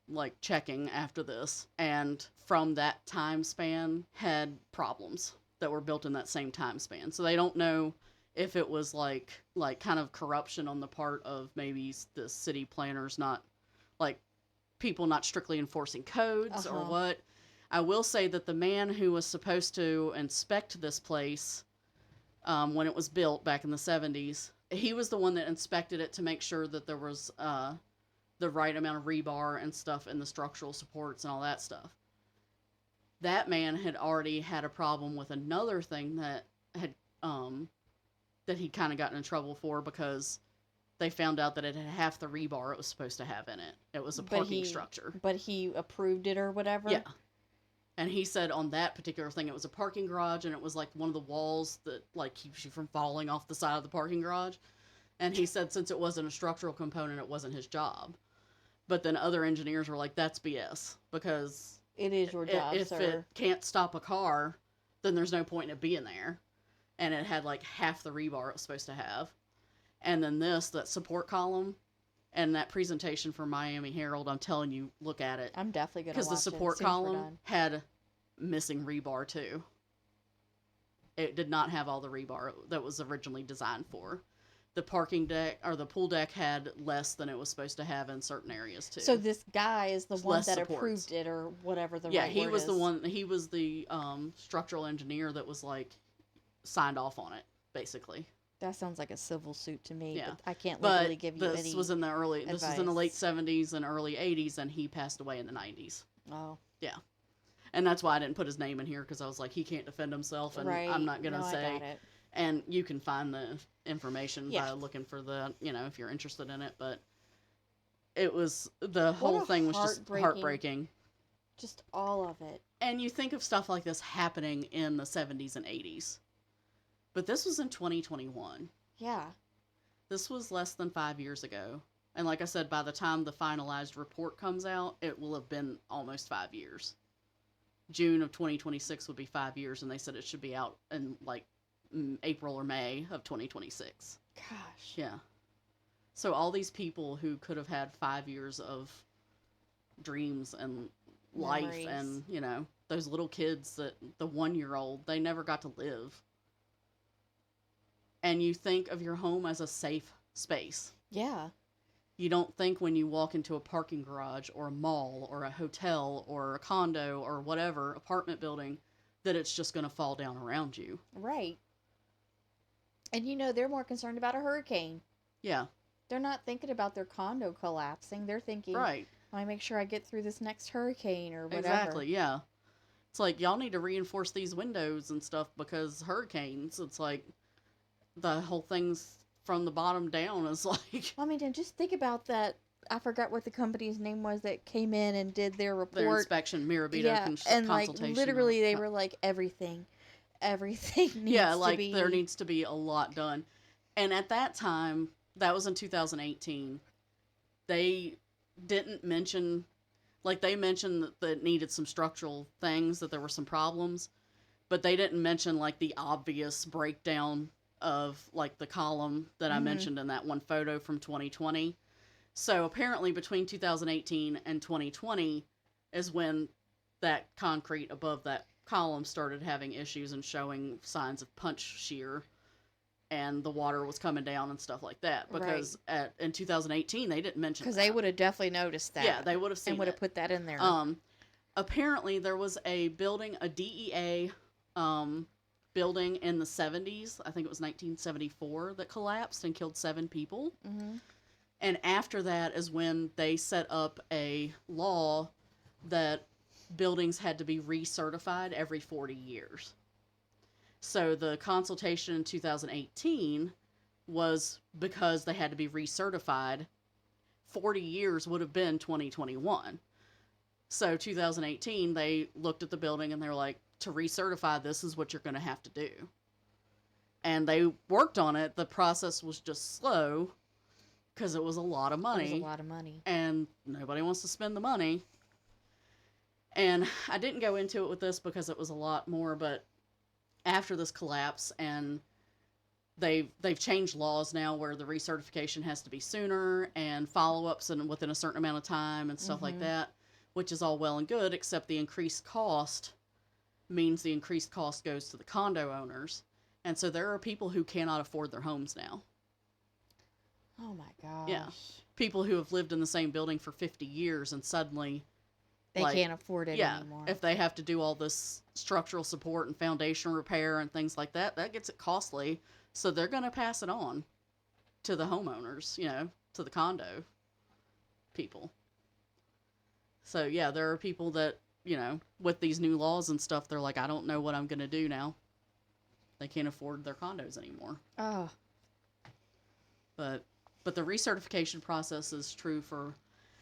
like, checking after this. And from that time span had problems that were built in that same time span. So they don't know if it was like kind of corruption on the part of maybe the city planners, not, like, people not strictly enforcing codes or what. I will say that the man who was supposed to inspect this place when it was built back in the 70s, he was the one that inspected it to make sure that there was the right amount of rebar and stuff in the structural supports and all that stuff. That man had already had a problem with another thing that had that he'd kind of gotten in trouble for, because they found out that it had half the rebar it was supposed to have in it. It was a parking structure. But he approved it or whatever? Yeah. And he said on that particular thing, it was a parking garage, and it was like one of the walls that, like, keeps you from falling off the side of the parking garage. And he said since it wasn't a structural component, it wasn't his job. But then other engineers were like, that's BS, because it is your job, if it can't stop a car, then there's no point in it being there. And it had like half the rebar it was supposed to have. And then that support column and that presentation for Miami Herald, I'm telling you, look at it. I'm definitely going to watch it. Because the support column had missing rebar too. It did not have all the rebar that was originally designed for. The parking deck or the pool deck had less than it was supposed to have in certain areas too. So this guy is the one that approved it, or whatever the right word is. Yeah, he was the one. He was the structural engineer that was like signed off on it, basically. That sounds like a civil suit to me. Yeah, but I can't legally give you any This was in the late 70s and early 80s, and he passed away in the 90s. Oh. Yeah. And that's why I didn't put his name in here, because I was like, he can't defend himself, and I'm not going to say. I got it. And you can find the information by looking for the, if you're interested in it. But it was, the whole thing was just heartbreaking. Just all of it. And you think of stuff like this happening in the 70s and 80s. But this was in 2021. Yeah. This was less than 5 years ago. And like I said, by the time the finalized report comes out, it will have been almost 5 years. June of 2026 would be 5 years, and they said it should be out in like April or May of 2026. Gosh. Yeah. So all these people who could have had 5 years of dreams and life, and, those little kids, that the 1-year-old, they never got to live. and you think of your home as a safe space. Yeah. You don't think when you walk into a parking garage or a mall or a hotel or a condo or whatever apartment building that it's just going to fall down around you. Right. And they're more concerned about a hurricane. Yeah. They're not thinking about their condo collapsing. They're thinking, right, I make sure I get through this next hurricane or whatever. Exactly, yeah. It's like, y'all need to reinforce these windows and stuff because hurricanes, it's like the whole thing's from the bottom down is like... I mean, just think about that. I forgot what the company's name was that came in and did their report. Their inspection, Mirabito and consultation. Like, literally, they were like, everything needs to be... there needs to be a lot done. And at that time, that was in 2018, they didn't mention... Like, they mentioned that it needed some structural things, that there were some problems, but they didn't mention, like, the obvious breakdown of, like, the column that I mentioned in that one photo from 2020. So, apparently, between 2018 and 2020 is when that concrete above that column started having issues and showing signs of punch shear, and the water was coming down and stuff like that. Because in 2018, they didn't mention that. Because they would have definitely noticed that. Yeah, they would have seen and would have put that in there. Apparently, there was a building, a DEA building in the 70s. I think it was 1974 that collapsed and killed 7 people. Mm-hmm. And after that is when they set up a law that buildings had to be recertified every 40 years. So the consultation in 2018 was because they had to be recertified. 40 years would have been 2021. So 2018, they looked at the building and they were like, to recertify, this is what you're going to have to do. And they worked on it. The process was just slow because it was a lot of money. It was a lot of money. And nobody wants to spend the money. And I didn't go into it with this because it was a lot more, but after this collapse, and they've changed laws now where the recertification has to be sooner and follow-ups and within a certain amount of time and stuff like that, which is all well and good, except the increased cost means the increased cost goes to the condo owners. And so there are people who cannot afford their homes now. Oh my gosh. Yeah. People who have lived in the same building for 50 years and suddenly... They can't afford it anymore. If they have to do all this structural support and foundation repair and things like that, that gets it costly. So they're going to pass it on to the homeowners, to the condo people. So, yeah, there are people that, with these new laws and stuff, they're like, I don't know what I'm going to do now. They can't afford their condos anymore. Oh. But the recertification process is true for...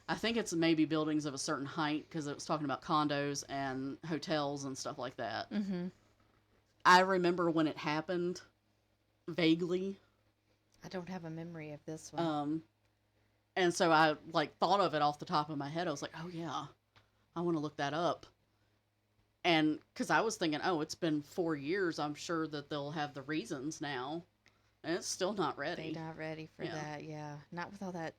I think it's maybe buildings of a certain height because it was talking about condos and hotels and stuff like that. Mm-hmm. I remember when it happened vaguely. I don't have a memory of this one. And so I thought of it off the top of my head. I was like, oh yeah, I want to look that up. And because I was thinking, oh, it's been 4 years. I'm sure that they'll have the reasons now. And it's still not ready. They're not ready for that, yeah. Not with all that.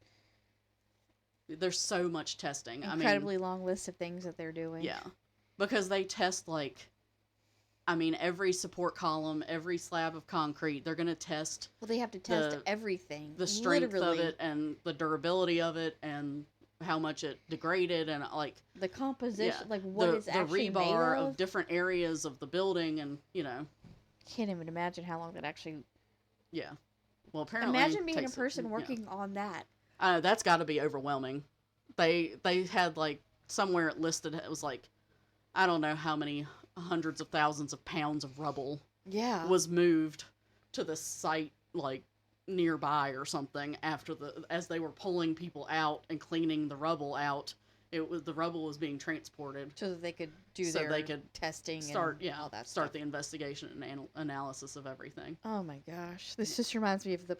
There's so much testing. Incredibly long list of things that they're doing. Yeah. Because they test, every support column, every slab of concrete, they're going to test... Well, they have to test everything. The strength of it and the durability of it and how much it degraded and, the composition, what it's actually made of. The rebar of different areas of the building and, Can't even imagine how long that actually... Yeah. Well, apparently... Imagine being a person working on that. That's got to be overwhelming. They had somewhere it listed it was I don't know how many hundreds of thousands of pounds of rubble. Yeah. Was moved to the site nearby or something as they were pulling people out and cleaning the rubble out. The rubble was being transported so that they could do testing and all that stuff. Start the investigation and analysis of everything. Oh my gosh, this just reminds me of the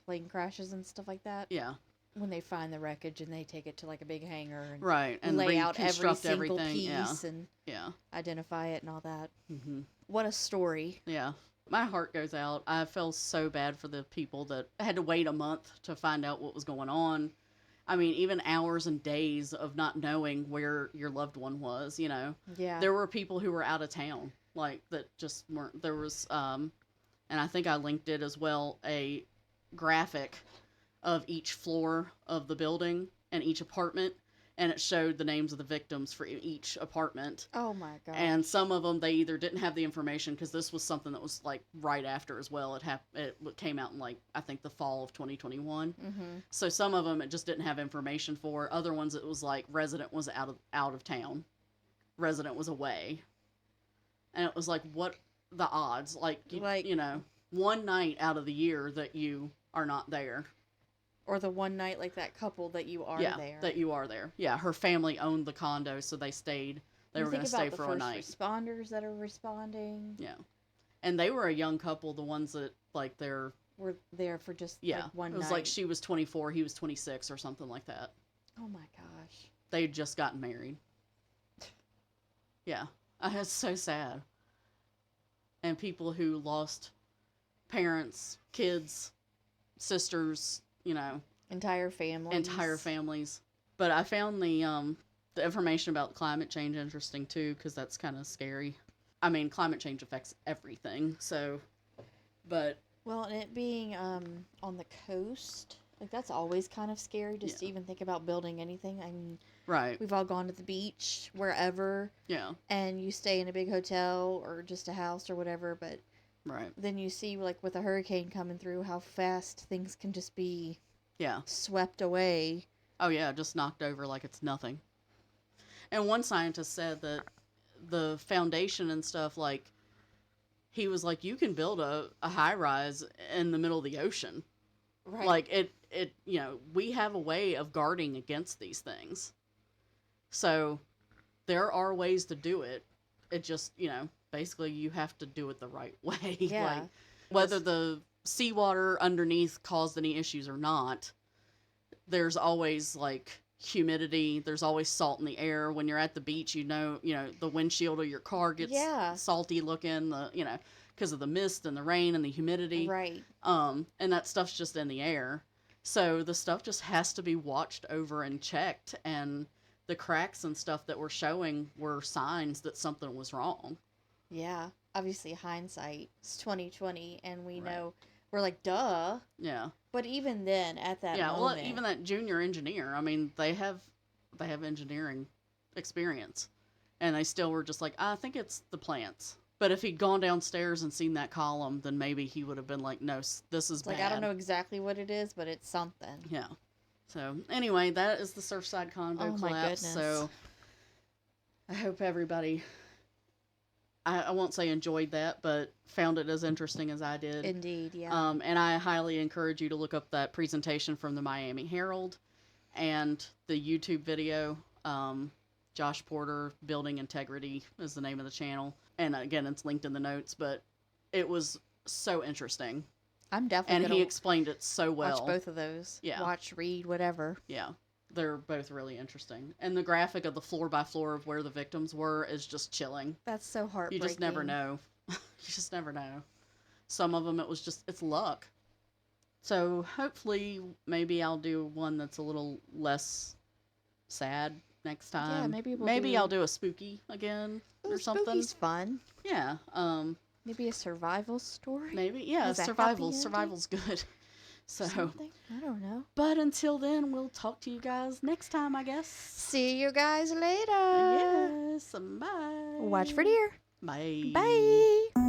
plane crashes and stuff like that. Yeah. When they find the wreckage and they take it to a big hangar and lay out every single piece and yeah, identify it and all that. Mm-hmm. What a story. Yeah. My heart goes out. I feel so bad for the people that had to wait a month to find out what was going on. Even hours and days of not knowing where your loved one was, Yeah. There were people who were out of town, that just weren't. There was and I think I linked it as well, a graphic of each floor of the building and each apartment, and it showed the names of the victims for each apartment. Oh my god! And some of them, they either didn't have the information, because this was something that was like right after as well. It came out in like, I think, the fall of 2021. Mm-hmm. So some of them it just didn't have information for. Other ones it was like resident was out of town, resident was away, and it was like, what the odds? Like you know, one night out of the year that you are not there. Or the one night, like that couple that you are there. That you are there. Yeah, her family owned the condo, so they stayed. They were going to stay for a night. Responders that are responding. Yeah, and they were a young couple. The ones that were there for just like one night. It was like she was 24, he was 26, or something like that. Oh my gosh! They had just gotten married. Yeah, it's so sad. And people who lost parents, kids, sisters. You know, entire families. But I found the information about climate change interesting too, because that's kind of scary. I mean, climate change affects everything. So, but well, and it being on the coast, like that's always kind of scary just to even think about building anything. I mean, right? We've all gone to the beach, wherever. Yeah. And you stay in a big hotel or just a house or whatever, but. Right. Then you see, like, with a hurricane coming through, how fast things can just be swept away. Oh, yeah, just knocked over like it's nothing. And one scientist said that the foundation and stuff, like, he was like, you can build a high-rise in the middle of the ocean. Right. Like, it you know, we have a way of guarding against these things. So, there are ways to do it. It just, you know, basically you have to do it the right way. Yeah. Like, whether the seawater underneath caused any issues or not, there's always like humidity, there's always salt in the air. When you're at the beach, you know the windshield of your car gets salty looking, because of the mist and the rain and the humidity. Right. And that stuff's just in the air. So the stuff just has to be watched over and checked, and the cracks and stuff that were showing were signs that something was wrong. Yeah, obviously hindsight is 2020, and we know we're like, duh. Yeah. But even then, at that moment, well, even that junior engineer, I mean, they have engineering experience, and they still were just like, I think it's the plants. But if he'd gone downstairs and seen that column, then maybe he would have been like, no, this is bad. Like, I don't know exactly what it is, but it's something. Yeah. So anyway, that is the Surfside condo collapse. My goodness. So I hope everybody, I won't say enjoyed that, but found it as interesting as I did. Indeed, yeah. And I highly encourage you to look up that presentation from the Miami Herald and the YouTube video. Josh Porter, Building Integrity is the name of the channel. And again, it's linked in the notes, but it was so interesting. I'm definitely And he explained it so well. Watch both of those. Yeah. Watch, read, whatever. Yeah. They're both really interesting. And the graphic of the floor by floor of where the victims were is just chilling. That's so heartbreaking. You just never know. You just never know. Some of them, it's luck. So hopefully maybe I'll do one that's a little less sad next time. Yeah, maybe I'll do a spooky again or something. Spooky's fun. Yeah. Maybe a survival story? Maybe, yeah, survival's good. So, something? I don't know. But until then, we'll talk to you guys next time, I guess. See you guys later. Yes, bye. Watch for deer. Bye. Bye.